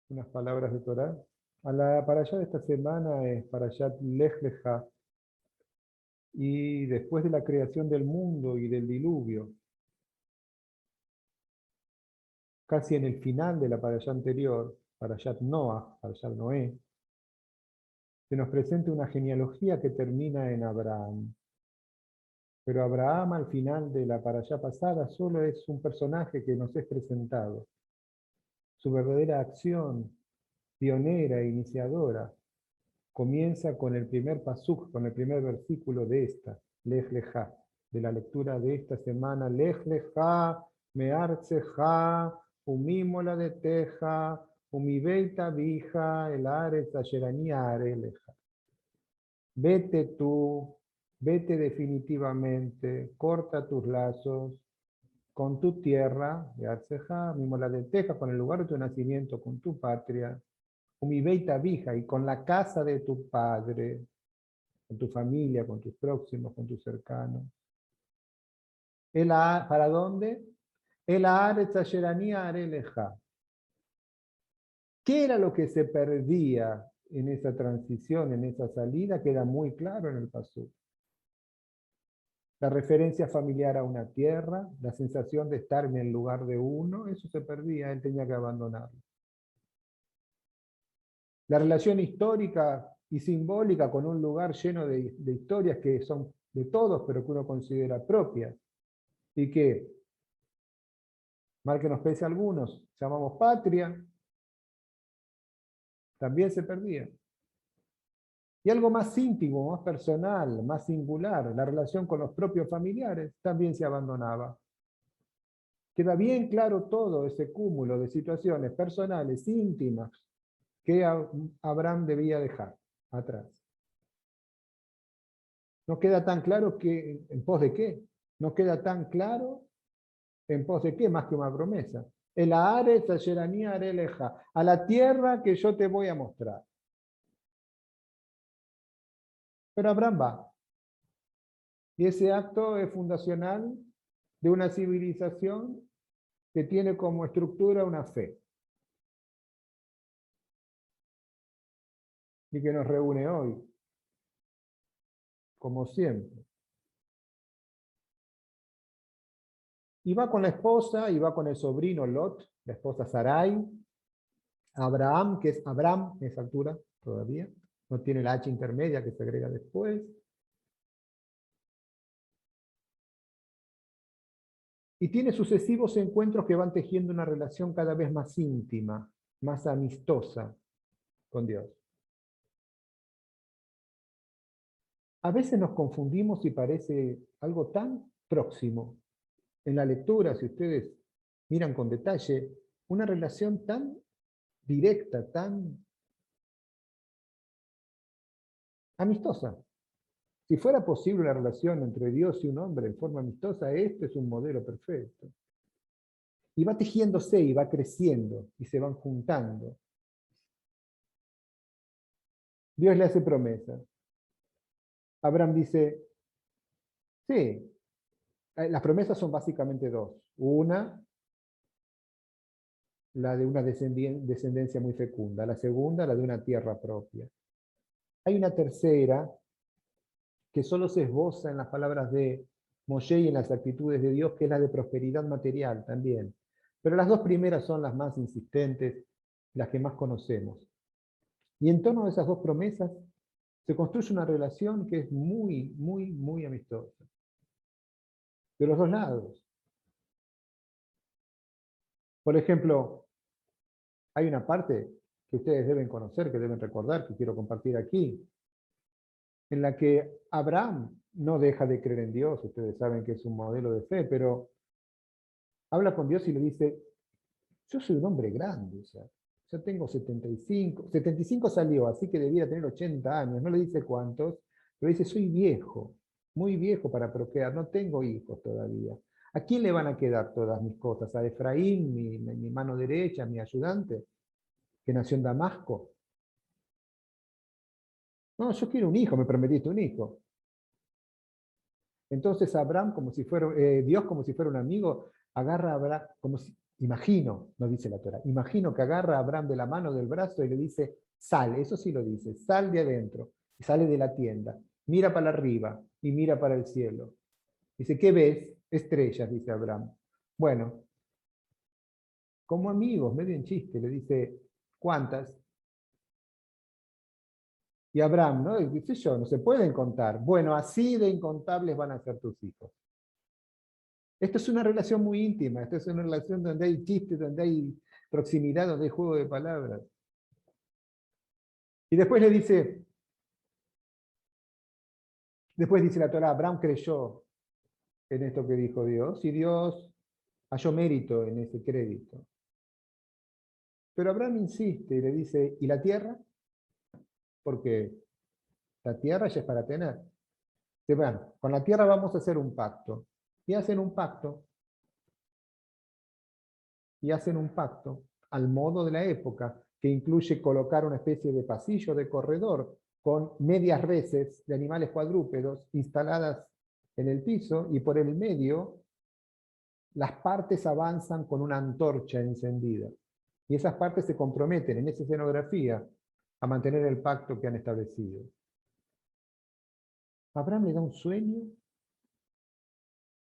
unas palabras de Torá. A la parashá de esta semana es parashat Lej Lejá, y después de la creación del mundo y del diluvio, casi en el final de la parashá anterior, parashat Noah, parashat Noé, se nos presenta una genealogía que termina en Abraham. Pero Abraham al final de la parashá pasada solo es un personaje que nos es presentado. Su verdadera acción pionera e iniciadora comienza con el primer pasuk, con el primer versículo de esta, Lej Lejá, de la lectura de esta semana, Lej Lejá, Meartzeja, Umimola de Teja, Umibeita Vija, el Aretz Asherani Areleja. Vete tú, vete definitivamente, corta tus lazos con tu tierra, Meartzeja, Umimola de Teja, con el lugar de tu nacimiento, con tu patria, Umibeita Vija, y con la casa de tu padre, con tu familia, con tus próximos, con tus cercanos. ¿Para dónde? El Haaretz Asherani Areleja. ¿Qué era lo que se perdía en esa transición, en esa salida? Queda muy claro en el pasú. La referencia familiar a una tierra, la sensación de estar en el lugar de uno, eso se perdía, él tenía que abandonarlo. La relación histórica y simbólica con un lugar lleno de historias que son de todos, pero que uno considera propias, y que, mal que nos pese a algunos, llamamos patria, también se perdía. Y algo más íntimo, más personal, más singular, la relación con los propios familiares, también se abandonaba. Queda bien claro todo ese cúmulo de situaciones personales, íntimas, que Abraham debía dejar atrás. No queda tan claro que, en pos de qué. No queda tan claro en pos de qué, más que una promesa. El Haaretz Asherani Areleja, a la tierra que yo te voy a mostrar. Pero Abraham va. Y ese acto es fundacional de una civilización que tiene como estructura una fe. Y que nos reúne hoy, como siempre. Y va con la esposa, y va con el sobrino Lot, la esposa Sarai, Abraham, que es Abraham en esa altura todavía, no tiene la H intermedia que se agrega después. Y tiene sucesivos encuentros que van tejiendo una relación cada vez más íntima, más amistosa con Dios. A veces nos confundimos y parece algo tan próximo. En la lectura, si ustedes miran con detalle, una relación tan directa, tan amistosa. Si fuera posible una relación entre Dios y un hombre en forma amistosa, este es un modelo perfecto. Y va tejiéndose y va creciendo y se van juntando. Dios le hace promesas. Abraham dice, sí, las promesas son básicamente dos. Una, la de una descendencia muy fecunda. La segunda, la de una tierra propia. Hay una tercera que solo se esboza en las palabras de Moshe y en las actitudes de Dios, que es la de prosperidad material también. Pero las dos primeras son las más insistentes, las que más conocemos. Y en torno a esas dos promesas se construye una relación que es muy, muy, muy amistosa. De los dos lados. Por ejemplo, hay una parte que ustedes deben conocer, que deben recordar, que quiero compartir aquí, en la que Abraham no deja de creer en Dios, ustedes saben que es un modelo de fe, pero habla con Dios y le dice, yo soy un hombre grande, ya tengo 75 salió, así que debía tener 80 años, no le dice cuántos, pero dice, soy viejo, muy viejo para procrear, no tengo hijos todavía. ¿A quién le van a quedar todas mis cosas? ¿A Efraín, mi mano derecha, mi ayudante, que nació en Damasco? No, yo quiero un hijo, me prometiste un hijo. Entonces Abraham, como si fuera, Dios como si fuera un amigo, agarra a Abraham, como si imagino, no dice la Torá, imagino que agarra a Abraham de la mano, del brazo y le dice, sal, eso sí lo dice, sal de adentro, y sale de la tienda, mira para arriba y mira para el cielo. Dice, ¿qué ves? Estrellas, dice Abraham. Bueno, como amigos, medio en chiste, le dice, ¿cuántas? Y Abraham, ¿no? Y dice yo, no se pueden contar. Bueno, así de incontables van a ser tus hijos. Esto es una relación muy íntima, esto es una relación donde hay chistes, donde hay proximidad, donde hay juego de palabras. Y después dice la Torá, Abraham creyó en esto que dijo Dios, y Dios halló mérito en ese crédito. Pero Abraham insiste y le dice, ¿y la tierra? Porque la tierra ya es para tener. Dice, bueno, con la tierra vamos a hacer un pacto. Y hacen un pacto. Y hacen un pacto al modo de la época, que incluye colocar una especie de pasillo de corredor con medias reses de animales cuadrúpedos instaladas en el piso, y por el medio las partes avanzan con una antorcha encendida. Y esas partes se comprometen en esa escenografía a mantener el pacto que han establecido. Abraham le da un sueño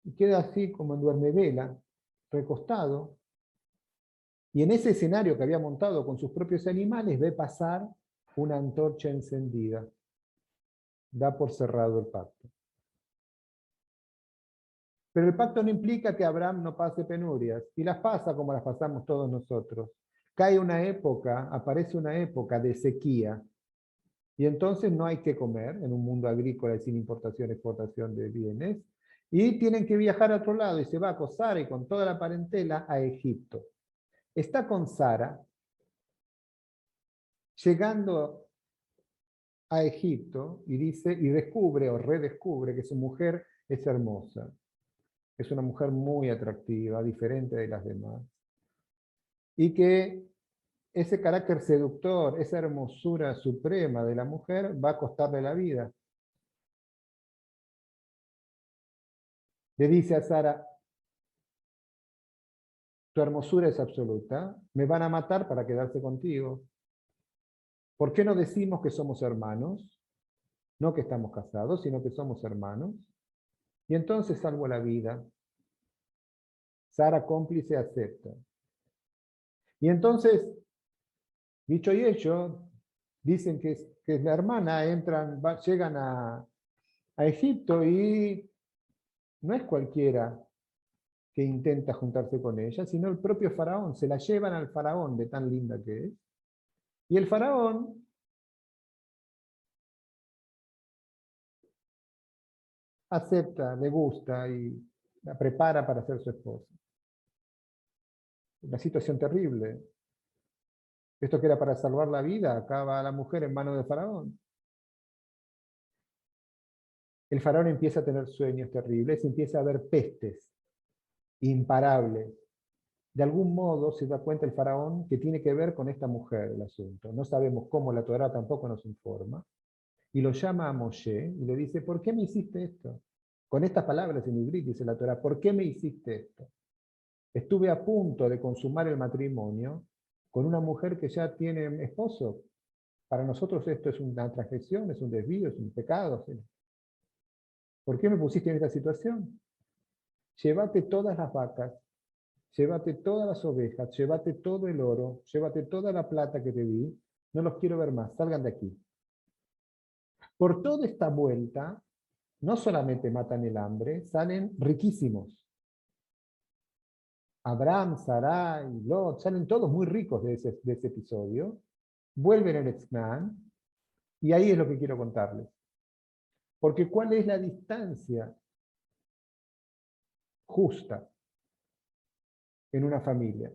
y queda así como en duermevela, recostado, y en ese escenario que había montado con sus propios animales ve pasar una antorcha encendida. Da por cerrado el pacto. Pero el pacto no implica que Abraham no pase penurias, y las pasa como las pasamos todos nosotros. Cae una época, aparece una época de sequía, y entonces no hay que comer en un mundo agrícola y sin importación y exportación de bienes, y tienen que viajar a otro lado, y se va con Sara y con toda la parentela a Egipto. Está con Sara, llegando a Egipto, y dice, y descubre o redescubre que su mujer es hermosa. Es una mujer muy atractiva, diferente de las demás. Y que ese carácter seductor, esa hermosura suprema de la mujer va a costarle la vida. Le dice a Sara, tu hermosura es absoluta, me van a matar para quedarse contigo. ¿Por qué no decimos que somos hermanos? No que estamos casados, sino que somos hermanos. Y entonces salvo la vida. Sara, cómplice, acepta. Y entonces, dicho y hecho, dicen que la hermana, llegan a Egipto, y no es cualquiera que intenta juntarse con ella, sino el propio faraón. Se la llevan al faraón de tan linda que es. Y el faraón acepta, le gusta y la prepara para ser su esposa. Una situación terrible. Esto que era para salvar la vida, acaba la mujer en manos del faraón. El faraón empieza a tener sueños terribles, empieza a ver pestes imparables. De algún modo se da cuenta el faraón que tiene que ver con esta mujer el asunto. No sabemos cómo, la Torá tampoco nos informa. Y lo llama a Moshe y le dice, ¿por qué me hiciste esto? Con estas palabras en hebreo dice la Torá, ¿por qué me hiciste esto? Estuve a punto de consumar el matrimonio con una mujer que ya tiene esposo. Para nosotros esto es una transgresión, es un desvío, es un pecado. ¿Sí? ¿Por qué me pusiste en esta situación? Llévate todas las vacas, llévate todas las ovejas, llévate todo el oro, llévate toda la plata que te di, no los quiero ver más, salgan de aquí. Por toda esta vuelta, no solamente matan el hambre, salen riquísimos. Abraham, Sarai, Lot, salen todos muy ricos de ese episodio, vuelven al Exnán, y ahí es lo que quiero contarles. Porque ¿cuál es la distancia justa en una familia?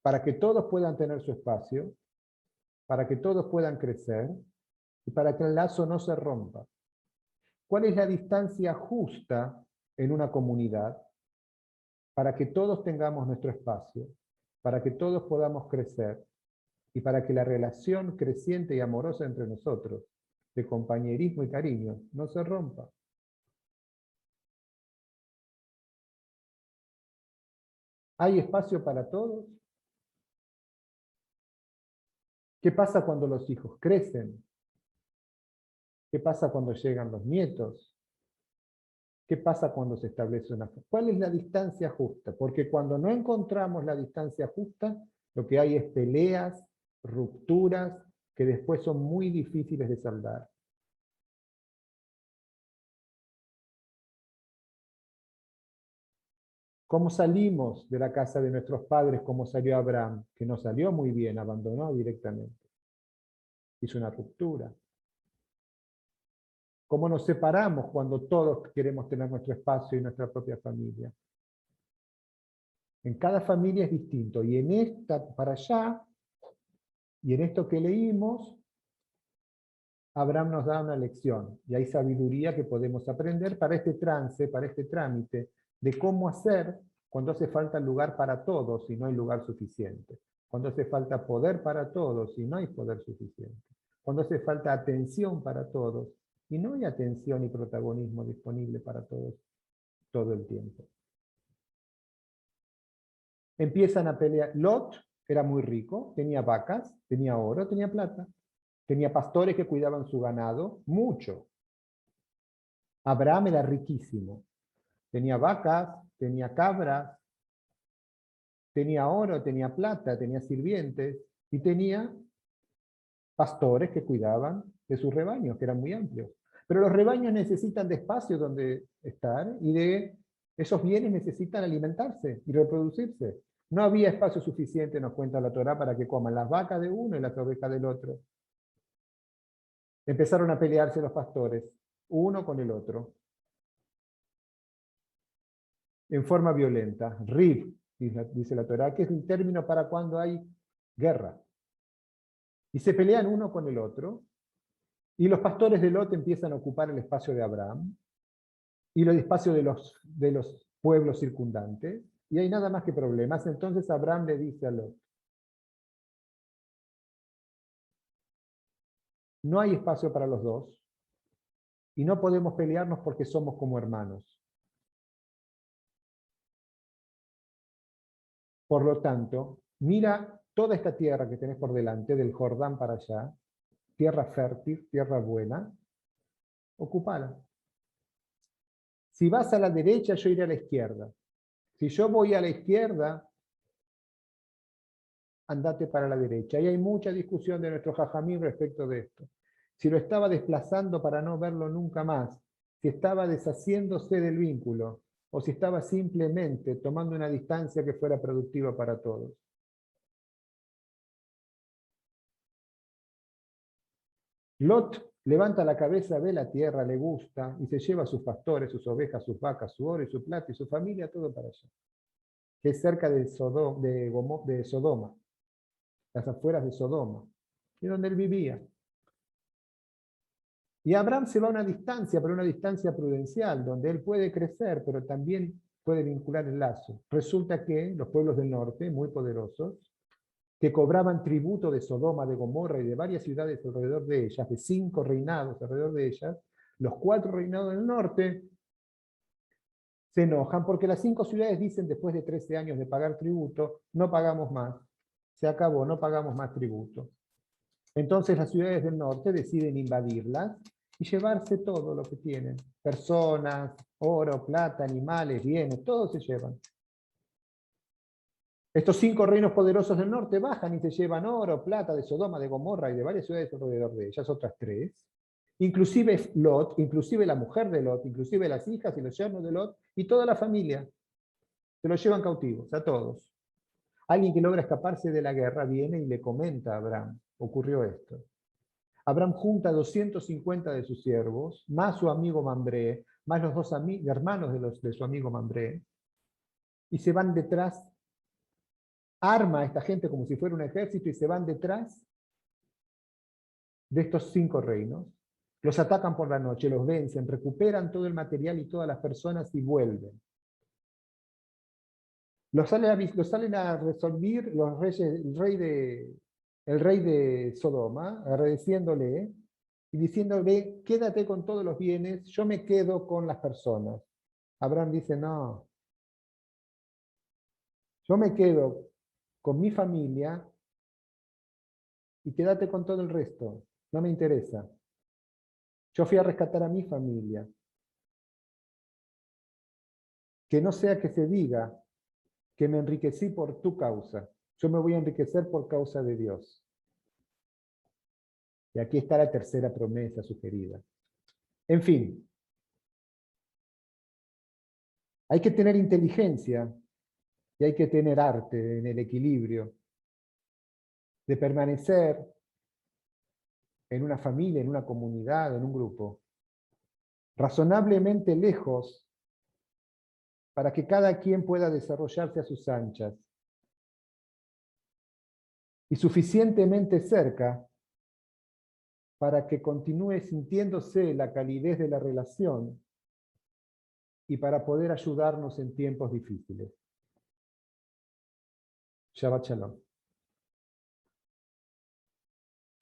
Para que todos puedan tener su espacio, para que todos puedan crecer, y para que el lazo no se rompa. ¿Cuál es la distancia justa en una comunidad? Para que todos tengamos nuestro espacio, para que todos podamos crecer, y para que la relación creciente y amorosa entre nosotros, de compañerismo y cariño, no se rompa. ¿Hay espacio para todos? ¿Qué pasa cuando los hijos crecen? ¿Qué pasa cuando llegan los nietos? ¿Qué pasa cuando se establece una... ¿Cuál es la distancia justa? Porque cuando no encontramos la distancia justa, lo que hay es peleas, rupturas, que después son muy difíciles de saldar. ¿Cómo salimos de la casa de nuestros padres como salió Abraham? Que no salió muy bien, abandonó directamente. Hizo una ruptura. ¿Cómo nos separamos cuando todos queremos tener nuestro espacio y nuestra propia familia? En cada familia es distinto. Y en esta, para allá, y en esto que leímos, Abraham nos da una lección. Y hay sabiduría que podemos aprender para este trance, para este trámite, de cómo hacer cuando hace falta lugar para todos y no hay lugar suficiente. Cuando hace falta poder para todos y no hay poder suficiente. Cuando hace falta atención para todos y no hay atención y protagonismo disponible para todos todo el tiempo. Empiezan a pelear. Lot era muy rico, tenía vacas, tenía oro, tenía plata. Tenía pastores que cuidaban su ganado, mucho. Abraham era riquísimo. Tenía vacas, tenía cabras, tenía oro, tenía plata, tenía sirvientes y tenía pastores que cuidaban de sus rebaños, que eran muy amplios. Pero los rebaños necesitan de espacio donde estar y de esos bienes necesitan alimentarse y reproducirse. No había espacio suficiente, nos cuenta la Torá, para que coman las vacas de uno y las ovejas del otro. Empezaron a pelearse los pastores, uno con el otro, en forma violenta. Rib, dice la Torá, que es un término para cuando hay guerra. Y se pelean uno con el otro, y los pastores de Lot empiezan a ocupar el espacio de Abraham, y el espacio de los pueblos circundantes, y hay nada más que problemas. Entonces Abraham le dice a Lot, no hay espacio para los dos, y no podemos pelearnos porque somos como hermanos. Por lo tanto, mira toda esta tierra que tenés por delante, del Jordán para allá, tierra fértil, tierra buena, ocupala. Si vas a la derecha, yo iré a la izquierda. Si yo voy a la izquierda, andate para la derecha. Y hay mucha discusión de nuestro jajamín respecto de esto. Si lo estaba desplazando para no verlo nunca más, si estaba deshaciéndose del vínculo, o si estaba simplemente tomando una distancia que fuera productiva para todos. Lot levanta la cabeza, ve la tierra, le gusta, y se lleva a sus pastores, sus ovejas, sus vacas, su oro y su plata, y su familia, todo para allá. Que es cerca de Sodoma, las afueras de Sodoma, y donde él vivía. Y Abraham se va a una distancia, pero una distancia prudencial, donde él puede crecer, pero también puede vincular el lazo. Resulta que los pueblos del norte, muy poderosos, que cobraban tributo de Sodoma, de Gomorra y de varias ciudades alrededor de ellas, de 5 reinados alrededor de ellas, los 4 reinados del norte se enojan porque las 5 ciudades dicen, después de 13 años de pagar tributo, no pagamos más. Se acabó, no pagamos más tributo. Entonces las ciudades del norte deciden invadirlas y llevarse todo lo que tienen. Personas, oro, plata, animales, bienes, todo se llevan. Estos 5 reinos poderosos del norte bajan y se llevan oro, plata de Sodoma, de Gomorra y de varias ciudades alrededor de ellas, otras 3. Inclusive Lot, inclusive la mujer de Lot, inclusive las hijas y los yernos de Lot y toda la familia. Se los llevan cautivos, a todos. Alguien que logra escaparse de la guerra viene y le comenta a Abraham, ocurrió esto. Abraham junta 250 de sus siervos, más su amigo Mambré, más los 2 hermanos de su amigo Mambré, y se van detrás, arma a esta gente como si fuera un ejército y se van detrás de estos 5 reinos. Los atacan por la noche, los vencen, recuperan todo el material y todas las personas y vuelven. Los salen a resolver los reyes, el rey de Sodoma, agradeciéndole y diciéndole, quédate con todos los bienes, yo me quedo con las personas. Abraham dice, no, Yo me quedo con mi familia y quédate con todo el resto. No me interesa. Yo fui a rescatar a mi familia. Que no sea que se diga que me enriquecí por tu causa. Yo me voy a enriquecer por causa de Dios. Y aquí está la tercera promesa sugerida. En fin, hay que tener inteligencia y hay que tener arte en el equilibrio de permanecer en una familia, en una comunidad, en un grupo, razonablemente lejos para que cada quien pueda desarrollarse a sus anchas, y suficientemente cerca para que continúe sintiéndose la calidez de la relación y para poder ayudarnos en tiempos difíciles. Shabbat Shalom.